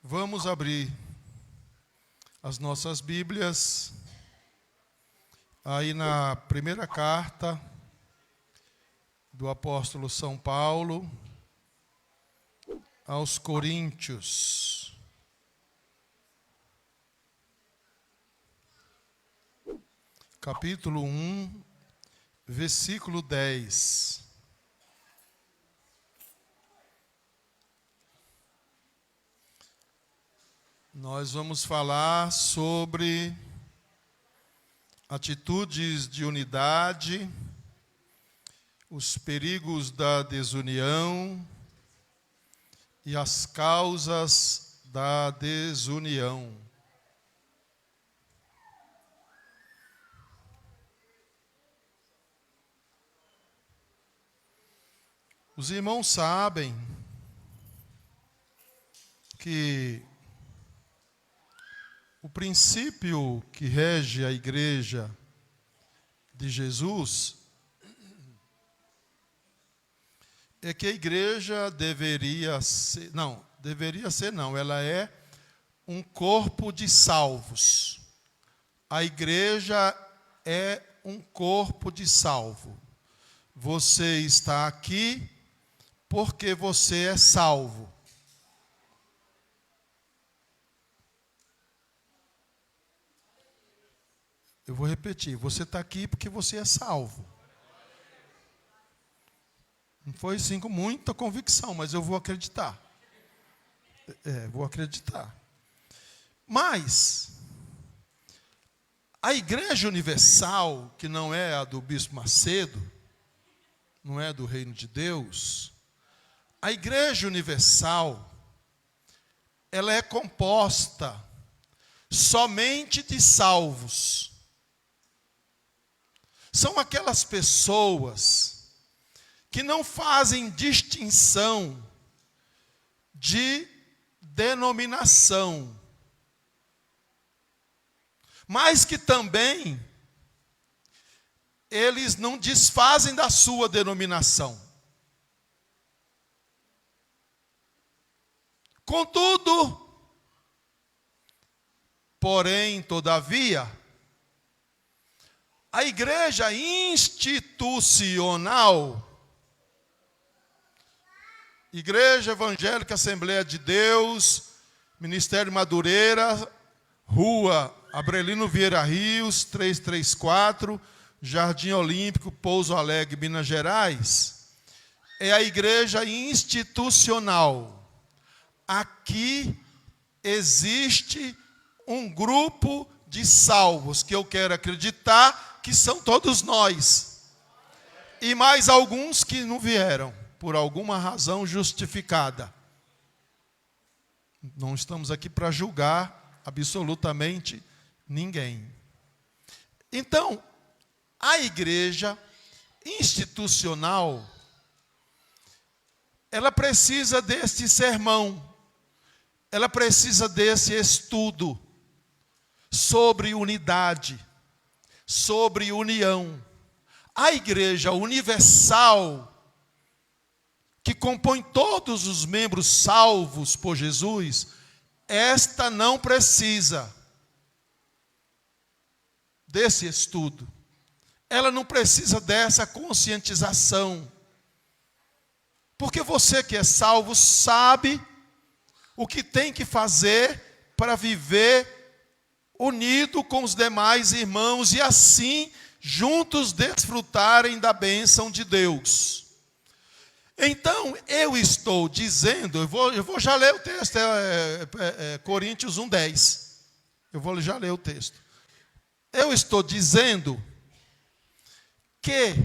Vamos abrir as nossas Bíblias aí na primeira carta do apóstolo São Paulo aos Coríntios. Capítulo 1, versículo 10. Nós vamos falar sobre atitudes de unidade, os perigos da desunião e as causas da desunião. Os irmãos sabem que o princípio que rege a igreja de Jesus é que a igreja ela é um corpo de salvos. A igreja é um corpo de salvo. Você está aqui porque você é salvo. Eu vou repetir, você está aqui porque você é salvo. Não foi assim com muita convicção, mas eu vou acreditar. Vou acreditar. Mas, a Igreja Universal, que não é a do Bispo Macedo, não é do Reino de Deus, a Igreja Universal, ela é composta somente de salvos. São aquelas pessoas que não fazem distinção de denominação, mas que também eles não desfazem da sua denominação. Contudo, porém, todavia, a igreja institucional, Igreja Evangélica Assembleia de Deus, Ministério Madureira, Rua Abrelino Vieira Rios, 334, Jardim Olímpico, Pouso Alegre, Minas Gerais, é a igreja institucional. Aqui existe um grupo de salvos, que eu quero acreditar que são todos nós. E mais alguns que não vieram, por alguma razão justificada. Não estamos aqui para julgar absolutamente ninguém. Então, a igreja institucional, ela precisa desse sermão, ela precisa desse estudo sobre unidade, sobre união. A igreja universal, que compõe todos os membros salvos por Jesus, esta não precisa desse estudo. Ela não precisa dessa conscientização. Porque você que é salvo sabe o que tem que fazer para viver unido com os demais irmãos e assim juntos desfrutarem da bênção de Deus. Então, eu estou dizendo, eu vou já ler o texto, Coríntios 1:10. Eu vou já ler o texto. Eu estou dizendo que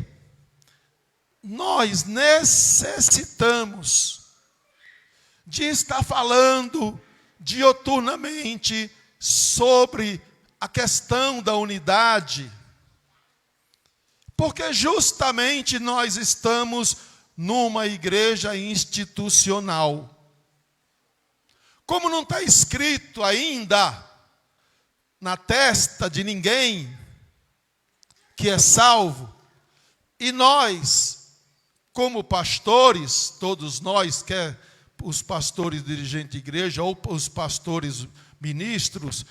nós necessitamos de estar falando dioturnamente sobre a questão da unidade, porque justamente nós estamos numa igreja institucional. Como não está escrito ainda na testa de ninguém que é salvo, e nós, como pastores, todos nós, quer os pastores dirigentes de igreja ou os pastores ministros,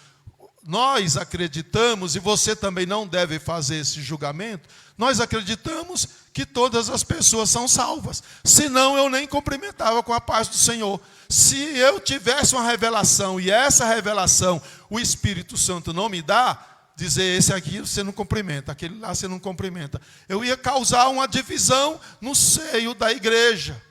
nós acreditamos, e você também não deve fazer esse julgamento, nós acreditamos que todas as pessoas são salvas. Senão eu nem cumprimentava com a paz do Senhor. Se eu tivesse uma revelação, e essa revelação o Espírito Santo não me dá, dizer esse aqui você não cumprimenta, aquele lá você não cumprimenta, eu ia causar uma divisão no seio da igreja.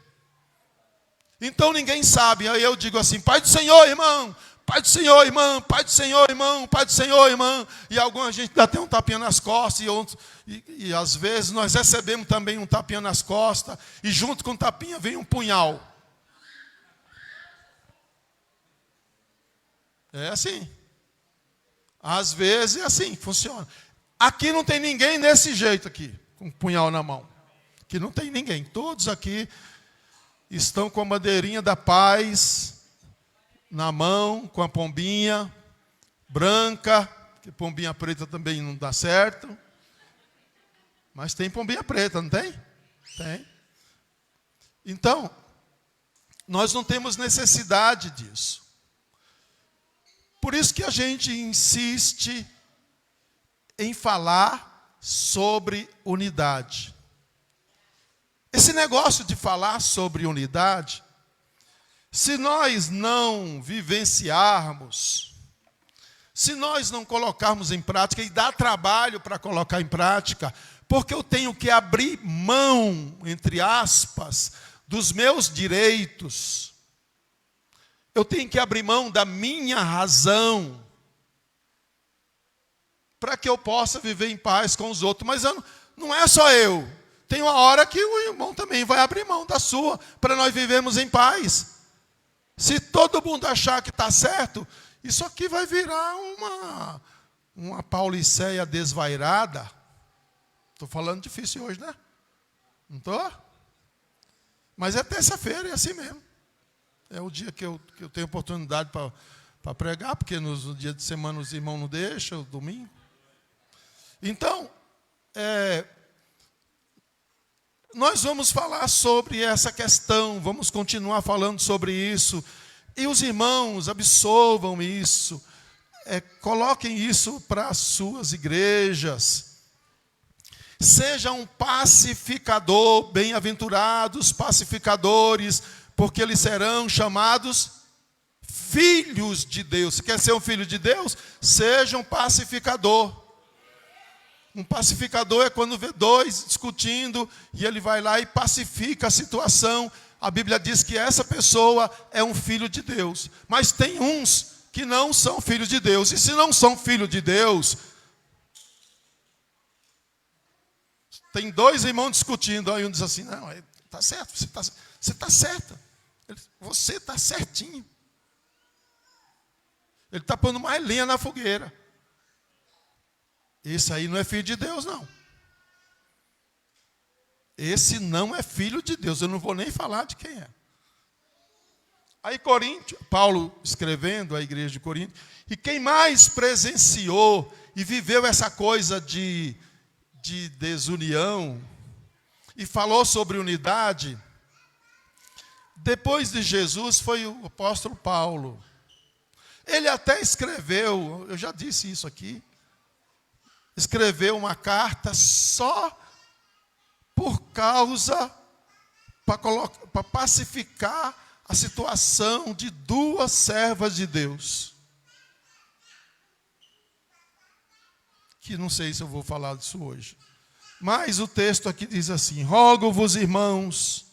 Então ninguém sabe. Aí eu digo assim: Pai do Senhor, irmão. Pai do Senhor, irmão. Pai do Senhor, irmão. Pai do Senhor, irmão. E alguma gente dá até um tapinha nas costas. E às vezes nós recebemos também um tapinha nas costas. E junto com o tapinha vem um punhal. É assim. Às vezes é assim, funciona. Aqui não tem ninguém desse jeito aqui, com um punhal na mão. Aqui não tem ninguém. Todos aqui estão com a bandeirinha da paz na mão, com a pombinha branca, que pombinha preta também não dá certo. Mas tem pombinha preta, não tem? Tem. Então, nós não temos necessidade disso. Por isso que a gente insiste em falar sobre unidade. Esse negócio de falar sobre unidade, se nós não vivenciarmos, se nós não colocarmos em prática, e dá trabalho para colocar em prática, porque eu tenho que abrir mão, entre aspas, dos meus direitos, eu tenho que abrir mão da minha razão, para que eu possa viver em paz com os outros. Mas não é só eu. Tem uma hora que o irmão também vai abrir mão da sua, para nós vivermos em paz. Se todo mundo achar que está certo, isso aqui vai virar uma pauliceia desvairada. Estou falando difícil hoje, né? Não estou? Mas é terça-feira, é assim mesmo. É o dia que eu tenho oportunidade para pregar, porque nos dias de semana os irmãos não deixam, domingo. Então, nós vamos falar sobre essa questão, vamos continuar falando sobre isso. E os irmãos absorvam isso, coloquem isso para as suas igrejas. Seja um pacificador, bem-aventurados pacificadores, porque eles serão chamados filhos de Deus. Se quer ser um filho de Deus, seja um pacificador. Um pacificador é quando vê dois discutindo e ele vai lá e pacifica a situação. A Bíblia diz que essa pessoa é um filho de Deus. Mas tem uns que não são filhos de Deus. E se não são filhos de Deus, tem dois irmãos discutindo. Aí um diz assim: não, está certo, você está certa. Você está certinho. Ele está pondo mais lenha na fogueira. Esse aí não é filho de Deus, não. Esse não é filho de Deus. Eu não vou nem falar de quem é. Aí Paulo escrevendo à igreja de Corinto, e quem mais presenciou e viveu essa coisa de desunião e falou sobre unidade, depois de Jesus, foi o apóstolo Paulo. Ele até escreveu, eu já disse isso aqui, escreveu uma carta só por causa, para pacificar a situação de duas servas de Deus. Que não sei se eu vou falar disso hoje. Mas o texto aqui diz assim: rogo-vos, irmãos,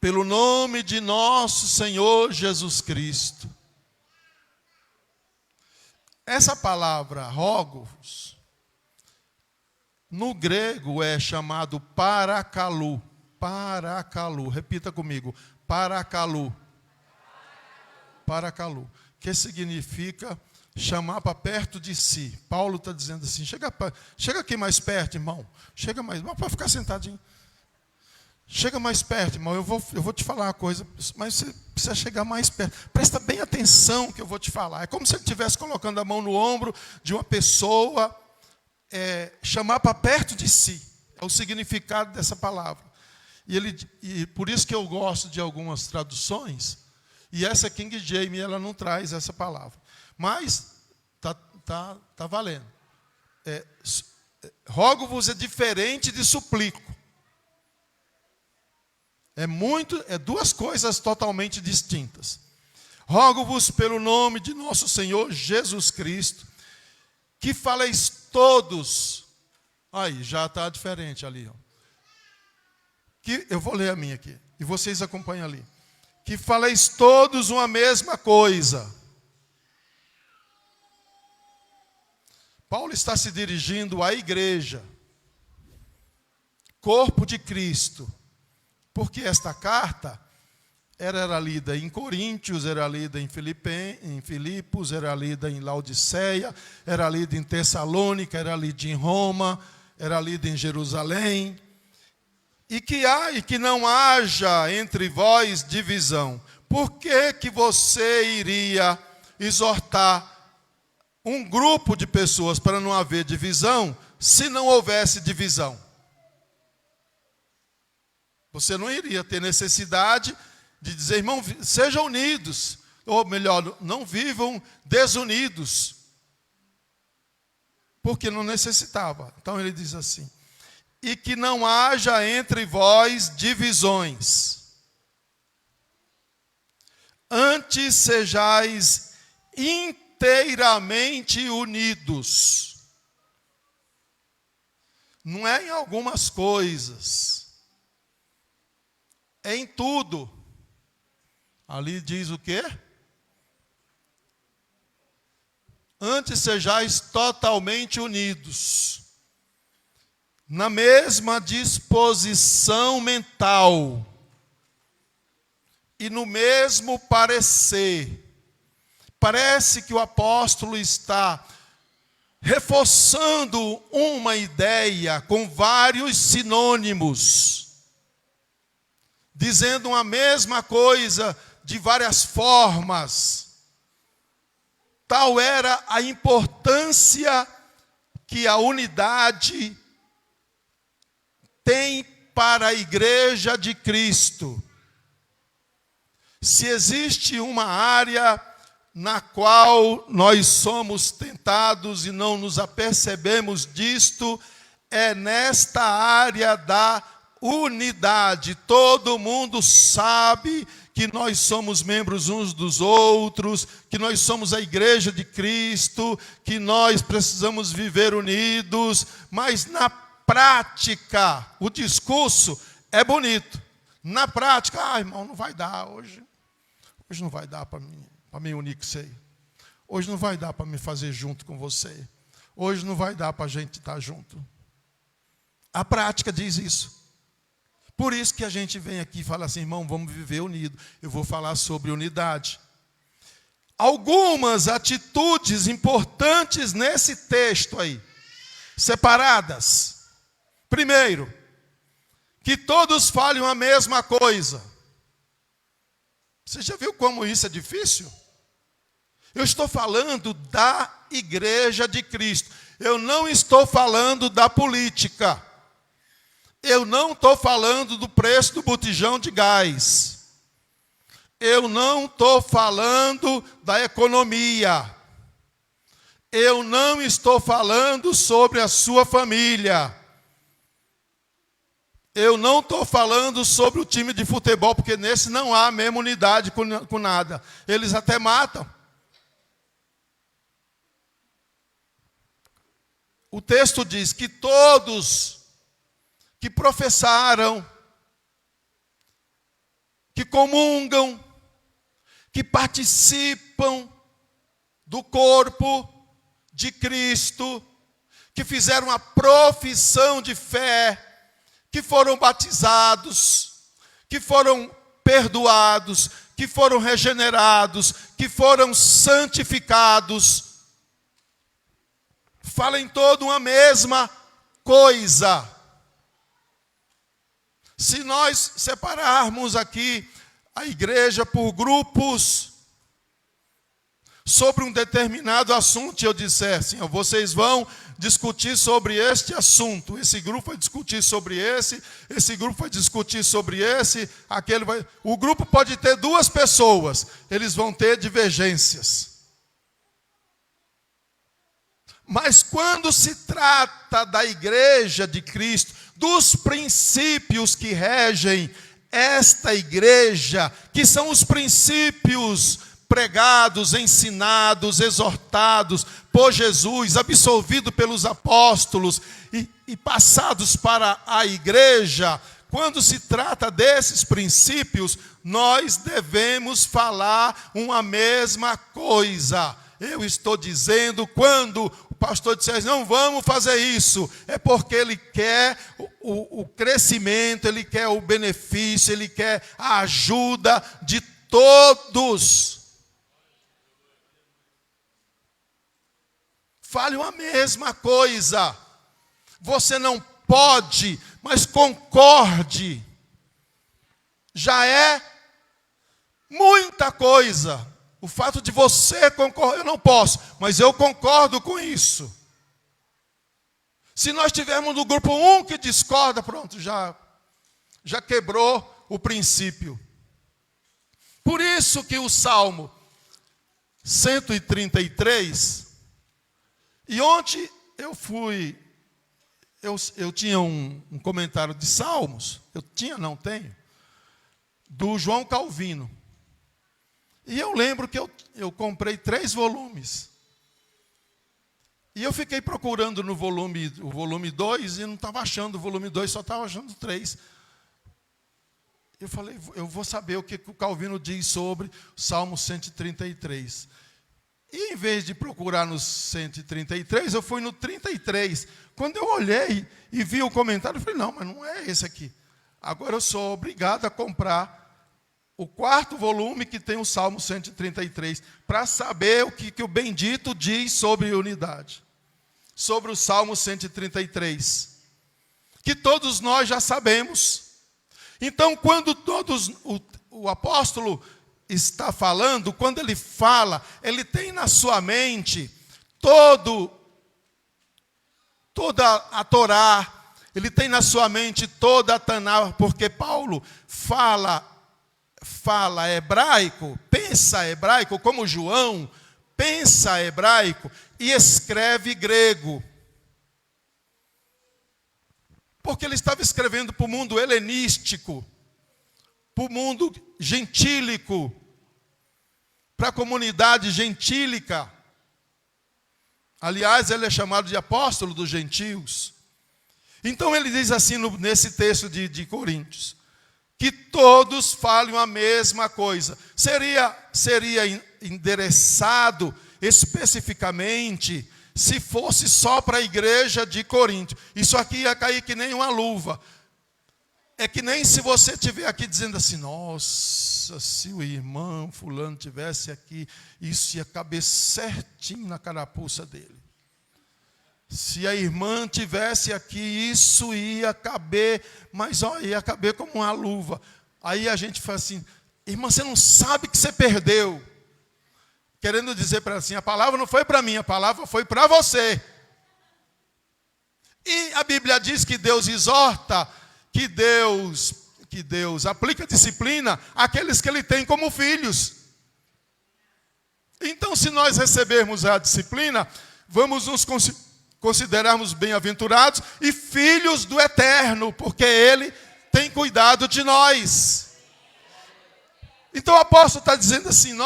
pelo nome de nosso Senhor Jesus Cristo. Essa palavra, rogo-vos, no grego é chamado parakalu. Parakalu, repita comigo, parakalu. Parakalu, que significa chamar para perto de si. Paulo está dizendo assim: chega aqui mais perto, irmão. Chega mais, não pode ficar sentadinho. Chega mais perto, irmão, eu vou te falar uma coisa, mas você precisa chegar mais perto. Presta bem atenção que eu vou te falar. É como se ele estivesse colocando a mão no ombro de uma pessoa, chamar para perto de si. É o significado dessa palavra. E por isso que eu gosto de algumas traduções, e essa King James, ela não traz essa palavra. Mas tá valendo. Rogo-vos é diferente de suplico. É duas coisas totalmente distintas. Rogo-vos pelo nome de nosso Senhor Jesus Cristo, que faleis todos. Aí, já está diferente ali. Ó. Eu vou ler a minha aqui, e vocês acompanham ali. Que faleis todos uma mesma coisa. Paulo está se dirigindo à igreja, corpo de Cristo, porque esta carta era lida em Coríntios, era lida em Filipos, era lida em Laodiceia, era lida em Tessalônica, era lida em Roma, era lida em Jerusalém. E que não haja entre vós divisão. Por que você iria exortar um grupo de pessoas para não haver divisão, se não houvesse divisão? Você não iria ter necessidade de dizer, irmão, sejam unidos. Ou melhor, não vivam desunidos. Porque não necessitava. Então ele diz assim, e que não haja entre vós divisões. Antes sejais inteiramente unidos. Não é em algumas coisas. É em tudo. Ali diz o quê? Antes sejais totalmente unidos. Na mesma disposição mental. E no mesmo parecer. Parece que o apóstolo está reforçando uma ideia com vários sinônimos. Dizendo a mesma coisa de várias formas. Tal era a importância que a unidade tem para a igreja de Cristo. Se existe uma área na qual nós somos tentados e não nos apercebemos disto, é nesta área da unidade. Todo mundo sabe que nós somos membros uns dos outros, que nós somos a igreja de Cristo, que nós precisamos viver unidos, mas na prática, o discurso é bonito. Na prática, irmão, não vai dar hoje. Hoje não vai dar para me unir com você. Hoje não vai dar para me fazer junto com você. Hoje não vai dar para a gente estar junto. A prática diz isso. Por isso que a gente vem aqui e fala assim, irmão, vamos viver unido. Eu vou falar sobre unidade. Algumas atitudes importantes nesse texto aí, separadas. Primeiro, que todos falem a mesma coisa. Você já viu como isso é difícil? Eu estou falando da igreja de Cristo. Eu não estou falando da política. Eu não estou falando do preço do botijão de gás. Eu não estou falando da economia. Eu não estou falando sobre a sua família. Eu não estou falando sobre o time de futebol, porque nesse não há mesma unidade com nada. Eles até matam. O texto diz que todos que professaram, que comungam, que participam do corpo de Cristo, que fizeram a profissão de fé, que foram batizados, que foram perdoados, que foram regenerados, que foram santificados, falem toda uma mesma coisa. Se nós separarmos aqui a igreja por grupos, sobre um determinado assunto e eu disser assim, vocês vão discutir sobre este assunto, esse grupo vai discutir sobre esse grupo vai discutir sobre esse, aquele vai... O grupo pode ter 2 pessoas, eles vão ter divergências. Mas quando se trata da igreja de Cristo, dos princípios que regem esta igreja, que são os princípios pregados, ensinados, exortados por Jesus, absolvidos pelos apóstolos e passados para a igreja, quando se trata desses princípios, nós devemos falar uma mesma coisa. Eu estou dizendo, quando o pastor disser, não vamos fazer isso, é porque ele quer o crescimento, ele quer o benefício, ele quer a ajuda de todos. Fale uma mesma coisa. Você não pode, mas concorde. Já é muita coisa. O fato de você concordar, eu não posso, mas eu concordo com isso. Se nós tivermos no grupo um que discorda, pronto, já quebrou o princípio. Por isso que o Salmo 133, e ontem eu tinha um comentário de Salmos, tenho, do João Calvino. E eu lembro que eu comprei 3 volumes. E eu fiquei procurando no o volume 2 e não estava achando o volume 2, só estava achando 3. Eu falei, eu vou saber o que o Calvino diz sobre o Salmo 133. E em vez de procurar no 133, eu fui no 33. Quando eu olhei e vi o comentário, eu falei, não, mas não é esse aqui. Agora eu sou obrigado a comprar o 4º volume que tem o Salmo 133, para saber o que o bendito diz sobre unidade. Sobre o Salmo 133. Que todos nós já sabemos. Então, quando o apóstolo está falando, quando ele fala, ele tem na sua mente toda a Torá, ele tem na sua mente toda a Taná, porque Paulo fala hebraico, pensa hebraico, como João pensa hebraico e escreve grego. Porque ele estava escrevendo para o mundo helenístico, para o mundo gentílico, para a comunidade gentílica. Aliás, ele é chamado de apóstolo dos gentios. Então ele diz assim nesse texto de Coríntios, que todos falem a mesma coisa. Seria endereçado especificamente se fosse só para a igreja de Corinto. Isso aqui ia cair que nem uma luva. É que nem se você estiver aqui dizendo assim, nossa, se o irmão fulano tivesse aqui, isso ia caber certinho na carapuça dele. Se a irmã tivesse aqui, isso ia caber, mas ia caber como uma luva. Aí a gente fala assim, irmã, você não sabe que você perdeu. Querendo dizer para ela assim, a palavra não foi para mim, a palavra foi para você. E a Bíblia diz que Deus exorta, que Deus aplica disciplina àqueles que Ele tem como filhos. Então, se nós recebermos a disciplina, vamos nos considerarmos bem-aventurados e filhos do Eterno, porque Ele tem cuidado de nós. Então o apóstolo está dizendo assim,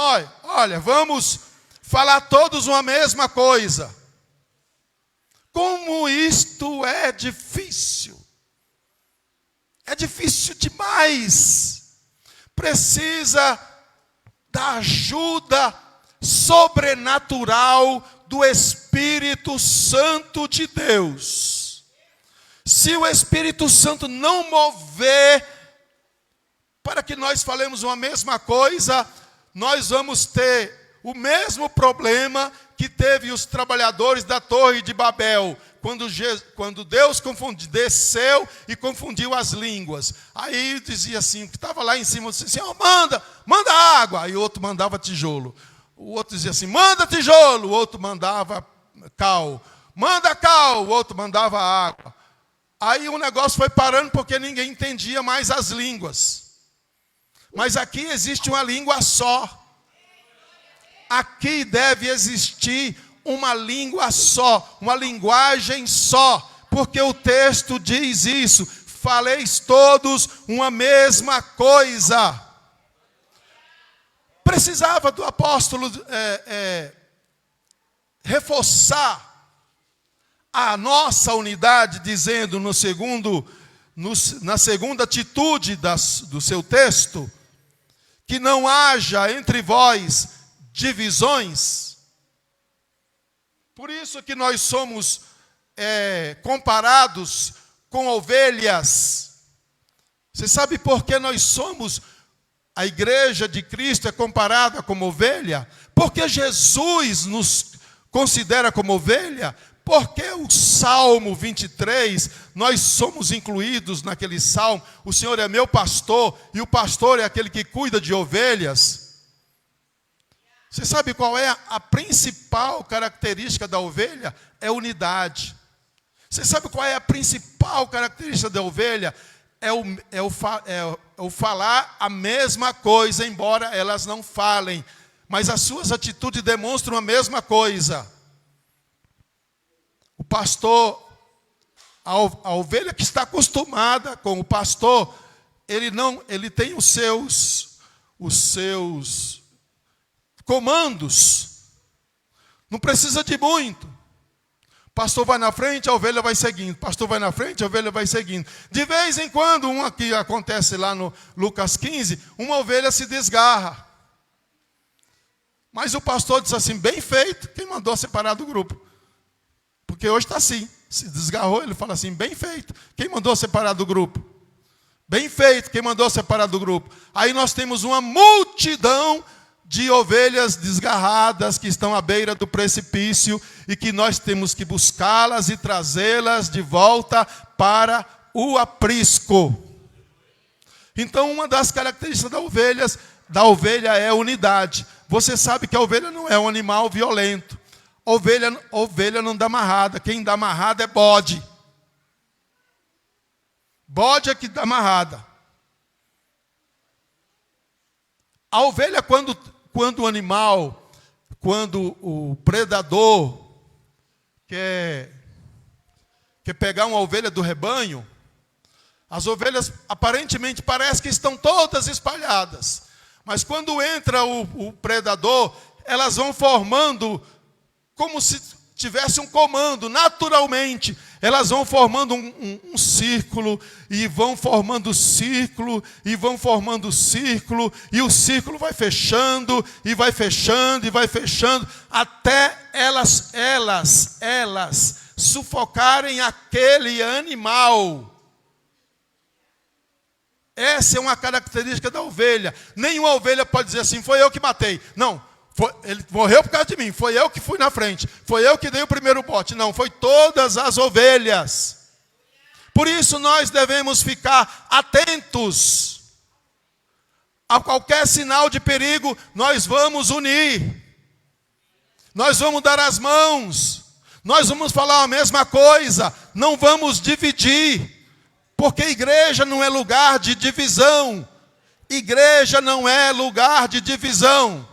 olha, vamos falar todos uma mesma coisa. Como isto é difícil. É difícil demais. Precisa da ajuda sobrenatural do Espírito Santo de Deus. Se o Espírito Santo não mover para que nós falemos uma mesma coisa, nós vamos ter o mesmo problema que teve os trabalhadores da Torre de Babel, quando Deus desceu e confundiu as línguas. Aí dizia assim, que estava lá em cima, disse assim, manda água. Aí o outro mandava tijolo. o outro dizia assim, manda tijolo, o outro mandava cal. Manda cal, o outro mandava água. Aí o negócio foi parando porque ninguém entendia mais as línguas. Mas aqui existe uma língua só. Aqui deve existir uma língua só, uma linguagem só, porque o texto diz isso, faleis todos uma mesma coisa. Precisava do apóstolo reforçar a nossa unidade, dizendo na segunda atitude do seu texto, que não haja entre vós divisões. Por isso que nós somos comparados com ovelhas. Você sabe por que nós somos, a igreja de Cristo é comparada como ovelha? Porque Jesus nos considera como ovelha. Porque o Salmo 23, nós somos incluídos naquele salmo. O Senhor é meu pastor, e o pastor é aquele que cuida de ovelhas. Você sabe qual é a principal característica da ovelha? É unidade. Você sabe qual é a principal característica da ovelha? É o falar a mesma coisa, embora elas não falem. Mas as suas atitudes demonstram a mesma coisa. O pastor, a ovelha que está acostumada com o pastor, ele tem os seus comandos. Não precisa de muito. O pastor vai na frente, a ovelha vai seguindo. O pastor vai na frente, a ovelha vai seguindo. De vez em quando, uma que acontece lá no Lucas 15, uma ovelha se desgarra. Mas o pastor diz assim, bem feito, quem mandou separar do grupo? Porque hoje está assim, se desgarrou, ele fala assim, bem feito, quem mandou separar do grupo? Bem feito, quem mandou separar do grupo? Aí nós temos uma multidão de ovelhas desgarradas que estão à beira do precipício e que nós temos que buscá-las e trazê-las de volta para o aprisco. Então, uma das características da ovelha é a unidade. Você sabe que a ovelha não é um animal violento. Ovelha não dá amarrada. Quem dá amarrada é bode. Bode é que dá amarrada. A ovelha, quando o predador quer pegar uma ovelha do rebanho, as ovelhas aparentemente parece que estão todas espalhadas. Mas quando entra o predador, elas vão formando como se tivesse um comando, naturalmente. Elas vão formando um círculo, e vão formando círculo, e vão formando círculo, e o círculo vai fechando, e vai fechando, e vai fechando, até elas sufocarem aquele animal. Essa é uma característica da ovelha. Nenhuma ovelha pode dizer assim, foi eu que matei. Não. Ele morreu por causa de mim, foi eu que fui na frente, foi eu que dei o primeiro bote. Não, foi todas as ovelhas. Por isso nós devemos ficar atentos. A qualquer sinal de perigo, nós vamos unir. Nós vamos dar as mãos. Nós vamos falar a mesma coisa. Não vamos dividir. Porque igreja não é lugar de divisão. Igreja não é lugar de divisão.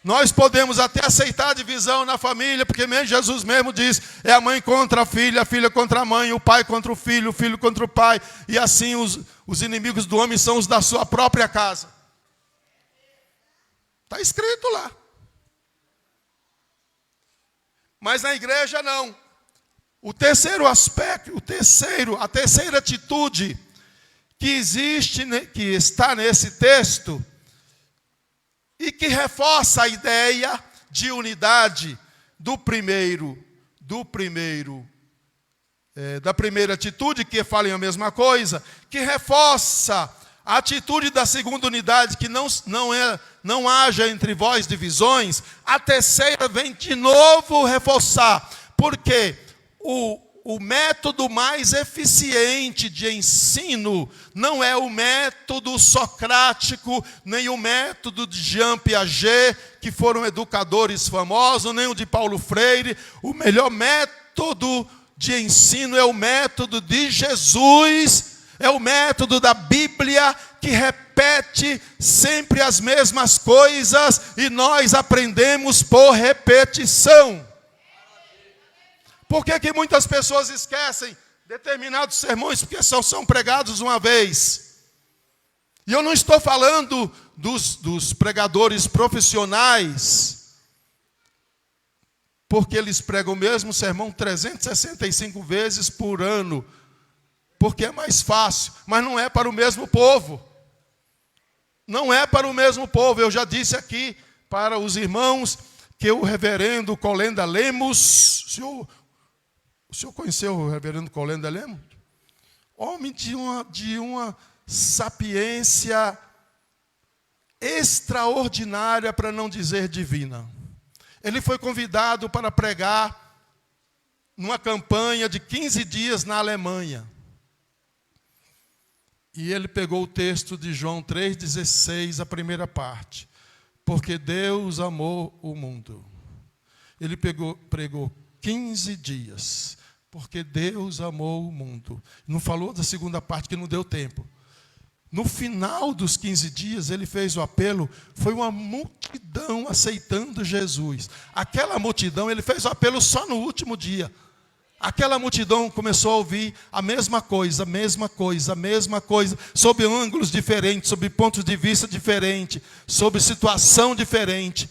Nós podemos até aceitar a divisão na família, porque mesmo Jesus mesmo diz, é a mãe contra a filha contra a mãe, o pai contra o filho contra o pai, e assim os inimigos do homem são os da sua própria casa. Está escrito lá. Mas na igreja não. O terceiro aspecto, a terceira atitude que existe, que está nesse texto, e que reforça a ideia de unidade da primeira atitude, que falem a mesma coisa, que reforça a atitude da segunda unidade, que não haja entre vós divisões. A terceira vem de novo reforçar, porque o método mais eficiente de ensino não é o método socrático, nem o método de Jean Piaget, que foram educadores famosos, nem o de Paulo Freire. O melhor método de ensino é o método de Jesus, é o método da Bíblia, que repete sempre as mesmas coisas e nós aprendemos por repetição. Por que muitas pessoas esquecem determinados sermões porque são pregados uma vez? E eu não estou falando dos pregadores profissionais, porque eles pregam o mesmo sermão 365 vezes por ano, porque é mais fácil, mas não é para o mesmo povo. Não é para o mesmo povo. Eu já disse aqui para os irmãos que o reverendo Colenda Lemos, o senhor conheceu o reverendo Colenda Lemos? Homem de uma sapiência extraordinária, para não dizer divina. Ele foi convidado para pregar numa campanha de 15 dias na Alemanha. E ele pegou o texto de João 3,16, a primeira parte. Porque Deus amou o mundo. Ele pregou 15 dias. Porque Deus amou o mundo. Não falou da segunda parte, que não deu tempo. No final dos 15 dias, ele fez o apelo. Foi uma multidão aceitando Jesus. Aquela multidão, ele fez o apelo só no último dia. Aquela multidão começou a ouvir a mesma coisa, sob ângulos diferentes, sob pontos de vista diferentes, sob situação diferente.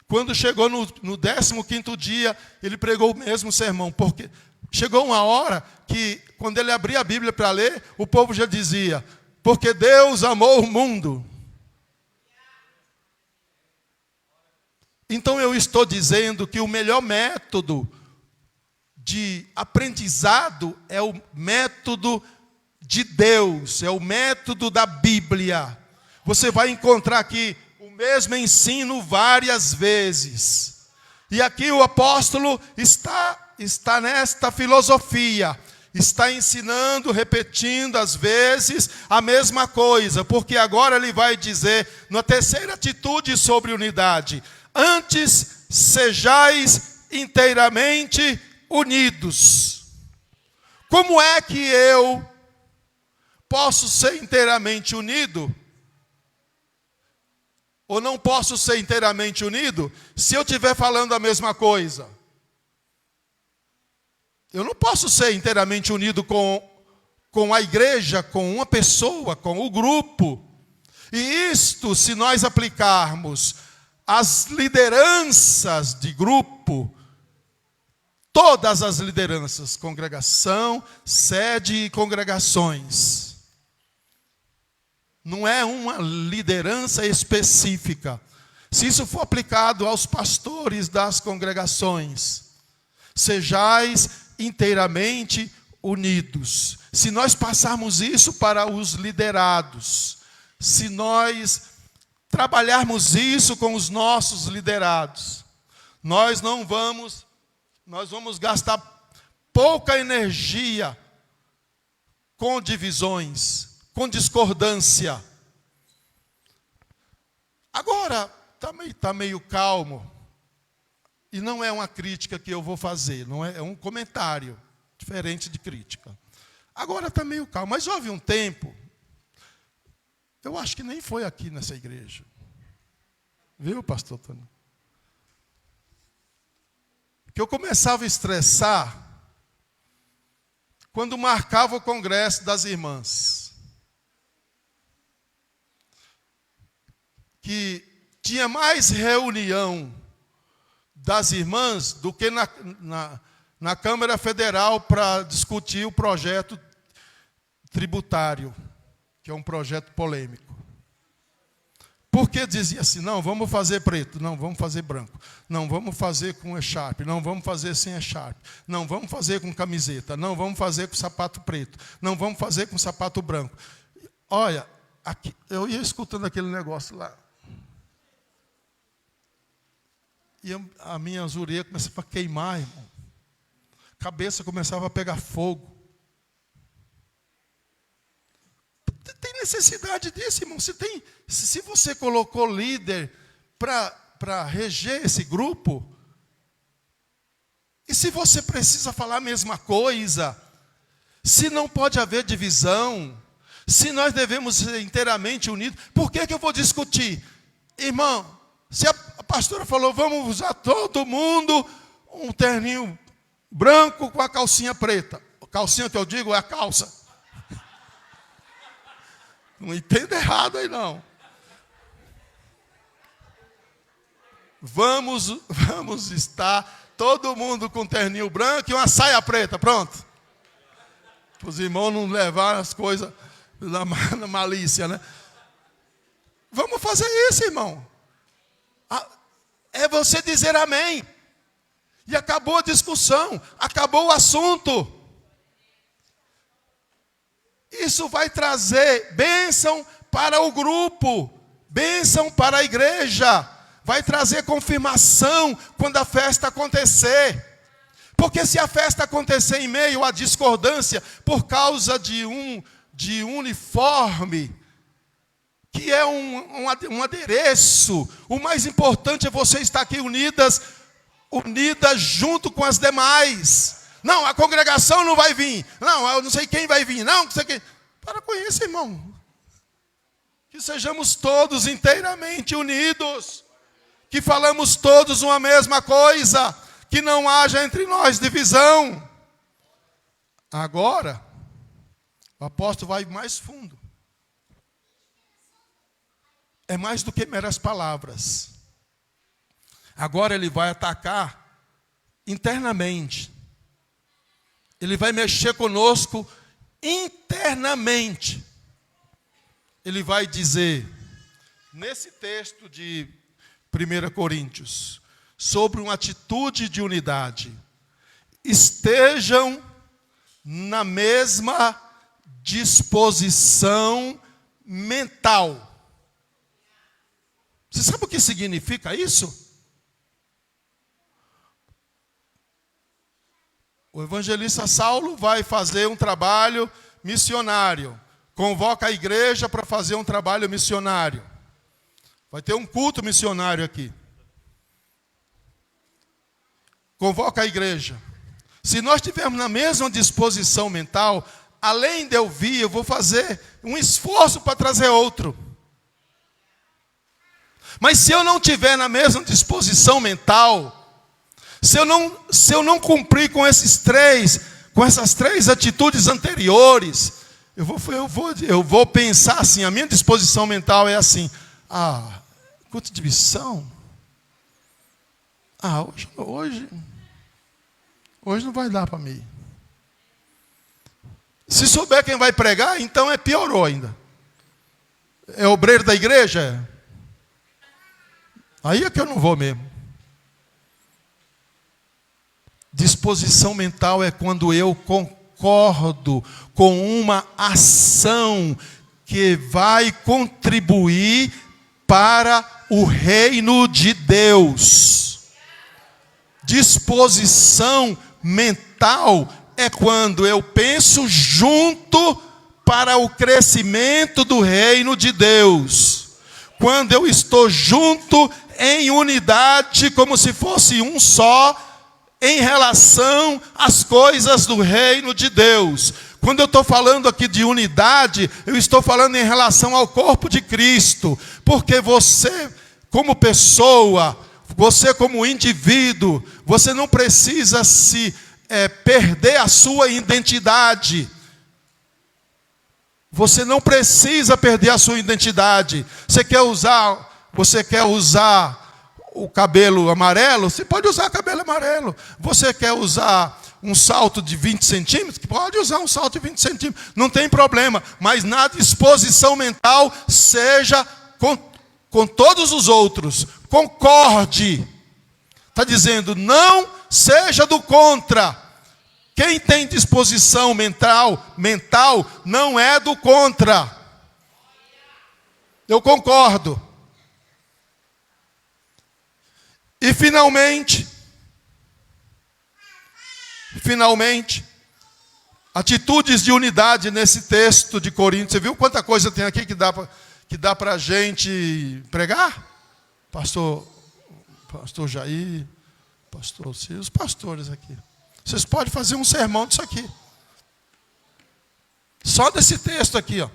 Quando chegou no 15º dia, ele pregou o mesmo sermão, porque chegou uma hora que, quando ele abria a Bíblia para ler, o povo já dizia, porque Deus amou o mundo. Então eu estou dizendo que o melhor método de aprendizado é o método de Deus, é o método da Bíblia. Você vai encontrar aqui o mesmo ensino várias vezes. E aqui o apóstolo está nesta filosofia, está ensinando, repetindo às vezes a mesma coisa, porque agora ele vai dizer, na terceira atitude sobre unidade, antes sejais inteiramente unidos. Como é que eu posso ser inteiramente unido? Ou não posso ser inteiramente unido se eu estiver falando a mesma coisa? Eu não posso ser inteiramente unido com a igreja, com uma pessoa, com o grupo. E isto, se nós aplicarmos as lideranças de grupo, todas as lideranças, congregação, sede e congregações. Não é uma liderança específica. Se isso for aplicado aos pastores das congregações, sejais inteiramente unidos. Se nós passarmos isso para os liderados, se nós trabalharmos isso com os nossos liderados, nós vamos gastar pouca energia com divisões, com discordância. Agora, está meio calmo. E não é uma crítica que eu vou fazer, não é um comentário diferente de crítica. Agora está meio calmo, mas houve um tempo, eu acho que nem foi aqui nessa igreja. Viu, pastor Tony? Que eu começava a estressar quando marcava o congresso das irmãs. Que tinha mais reunião das irmãs do que na Câmara Federal para discutir o projeto tributário, que é um projeto polêmico. Porque dizia assim, não, vamos fazer preto, não, vamos fazer branco, não, vamos fazer com echarpe, não, vamos fazer sem echarpe, não, vamos fazer com camiseta, não, vamos fazer com sapato preto, não, vamos fazer com sapato branco. Olha, aqui, eu ia escutando aquele negócio lá. E a minha orelha começava a queimar, irmão. cabeça começava a pegar fogo. Tem necessidade disso, irmão? Se você colocou líder para reger esse grupo, e se você precisa falar a mesma coisa, se não pode haver divisão, se nós devemos ser inteiramente unidos, por que eu vou discutir? Irmão, se a pastora falou, vamos usar todo mundo um terninho branco com a calcinha preta. A calcinha que eu digo é a calça. Não entenda errado aí não. Vamos estar todo mundo com terninho branco e uma saia preta, pronto. Para os irmãos não levar as coisas na malícia, né? Vamos fazer isso, irmão. É você dizer amém. E acabou a discussão, acabou o assunto. Isso vai trazer bênção para o grupo, bênção para a igreja. Vai trazer confirmação quando a festa acontecer. Porque se a festa acontecer em meio à discordância, por causa de um uniforme, que é um adereço, o mais importante é você estar aqui unidas junto com as demais. Não, a congregação não vai vir. Não, eu não sei quem vai vir. Não, não sei quem. Para com isso, irmão. Que sejamos todos inteiramente unidos. Que falamos todos uma mesma coisa. Que não haja entre nós divisão. Agora, o apóstolo vai mais fundo. É mais do que meras palavras. Agora ele vai atacar internamente. Ele vai mexer conosco internamente. Ele vai dizer, nesse texto de 1 Coríntios, sobre uma atitude de unidade. Estejam na mesma disposição mental. Você sabe o que significa isso? O evangelista Saulo vai fazer um trabalho missionário. Convoca a igreja para fazer um trabalho missionário. Vai ter um culto missionário aqui. Convoca a igreja. Se nós estivermos na mesma disposição mental, além de eu vir, eu vou fazer um esforço para trazer outro. Mas se eu não estiver na mesma disposição mental, se eu não cumprir com essas três atitudes anteriores, eu vou pensar assim, a minha disposição mental é assim, culto de missão? Hoje não vai dar para mim. Se souber quem vai pregar, então piorou ainda. É obreiro da igreja? Aí é que eu não vou mesmo. Disposição mental é quando eu concordo com uma ação que vai contribuir para o reino de Deus. Disposição mental é quando eu penso junto para o crescimento do reino de Deus. Quando eu estou junto em unidade, como se fosse um só, em relação às coisas do reino de Deus. Quando eu estou falando aqui de unidade, eu estou falando em relação ao corpo de Cristo. Porque você, como pessoa, você como indivíduo, você não precisa perder a sua identidade. Você não precisa perder a sua identidade. Você quer usar o cabelo amarelo? Você pode usar cabelo amarelo. Você quer usar um salto de 20 centímetros? Pode usar um salto de 20 centímetros. Não tem problema. Mas na disposição mental, seja com todos os outros. Concorde. Está dizendo, não seja do contra. Quem tem disposição mental não é do contra. Eu concordo. E finalmente, finalmente, atitudes de unidade nesse texto de Coríntios. Você viu quanta coisa tem aqui que dá para a gente pregar? Pastor Jair, pastor Ciro, os pastores aqui. Vocês podem fazer um sermão disso aqui. Só desse texto aqui, ó.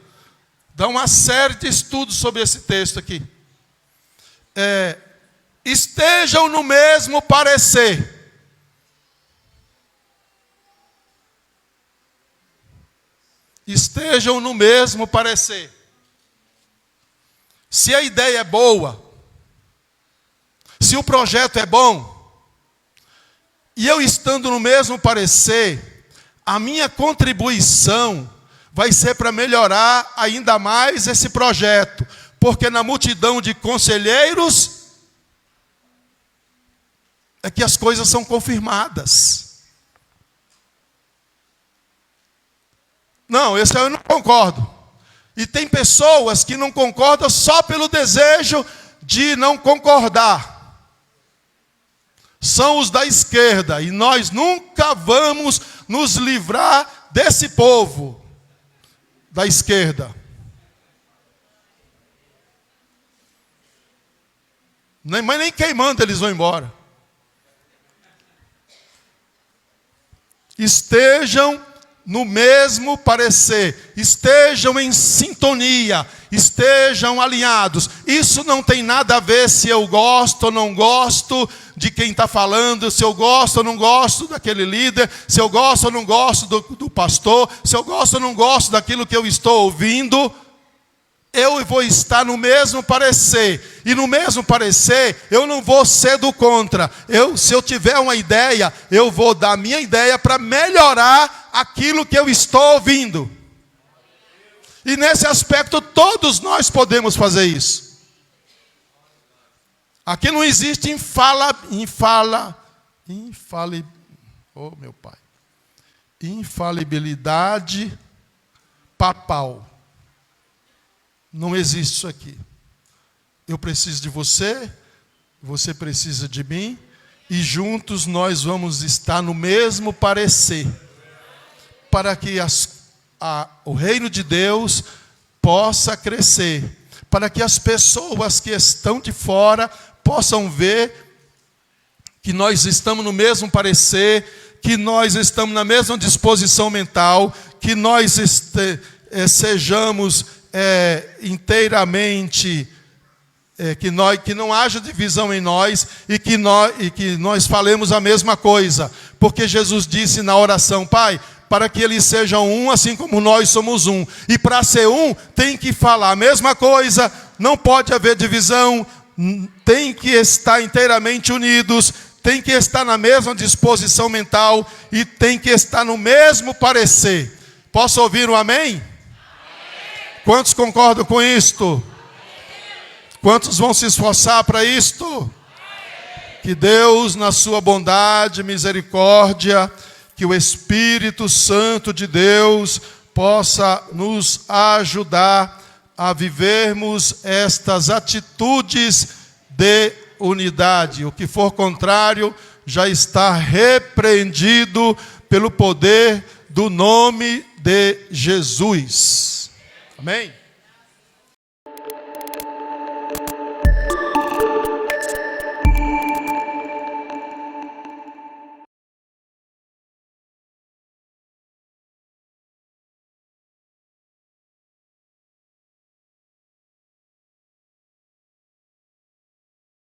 Dá uma série de estudos sobre esse texto aqui. Estejam no mesmo parecer. Estejam no mesmo parecer. Se a ideia é boa, se o projeto é bom, e eu estando no mesmo parecer, a minha contribuição vai ser para melhorar ainda mais esse projeto. Porque na multidão de conselheiros é que as coisas são confirmadas. Não, esse eu não concordo. E tem pessoas que não concordam só pelo desejo de não concordar. São os da esquerda. E nós nunca vamos nos livrar desse povo da esquerda. Mas nem queimando eles vão embora. Estejam no mesmo parecer, estejam em sintonia, estejam alinhados. Isso não tem nada a ver se eu gosto ou não gosto de quem está falando, se eu gosto ou não gosto daquele líder, se eu gosto ou não gosto do pastor, se eu gosto ou não gosto daquilo que eu estou ouvindo. Eu vou estar no mesmo parecer. E no mesmo parecer, eu não vou ser do contra. Se eu tiver uma ideia, eu vou dar a minha ideia para melhorar aquilo que eu estou ouvindo. E nesse aspecto, todos nós podemos fazer isso. Aqui não existe infalibilidade papal. Não existe isso aqui. Eu preciso de você, você precisa de mim, e juntos nós vamos estar no mesmo parecer, para que o reino de Deus possa crescer, para que as pessoas que estão de fora possam ver que nós estamos no mesmo parecer, que nós estamos na mesma disposição mental, que nós sejamos inteiramente, que não haja divisão em nós e que nós falemos a mesma coisa. Porque Jesus disse na oração: Pai, para que eles sejam um, assim como nós somos um. E para ser um, tem que falar a mesma coisa, não pode haver divisão, tem que estar inteiramente unidos, tem que estar na mesma disposição mental e tem que estar no mesmo parecer. Posso ouvir um amém? Quantos concordam com isto? Quantos vão se esforçar para isto? Que Deus, na sua bondade e misericórdia, que o Espírito Santo de Deus possa nos ajudar a vivermos estas atitudes de unidade. O que for contrário já está repreendido pelo poder do nome de Jesus. Amém?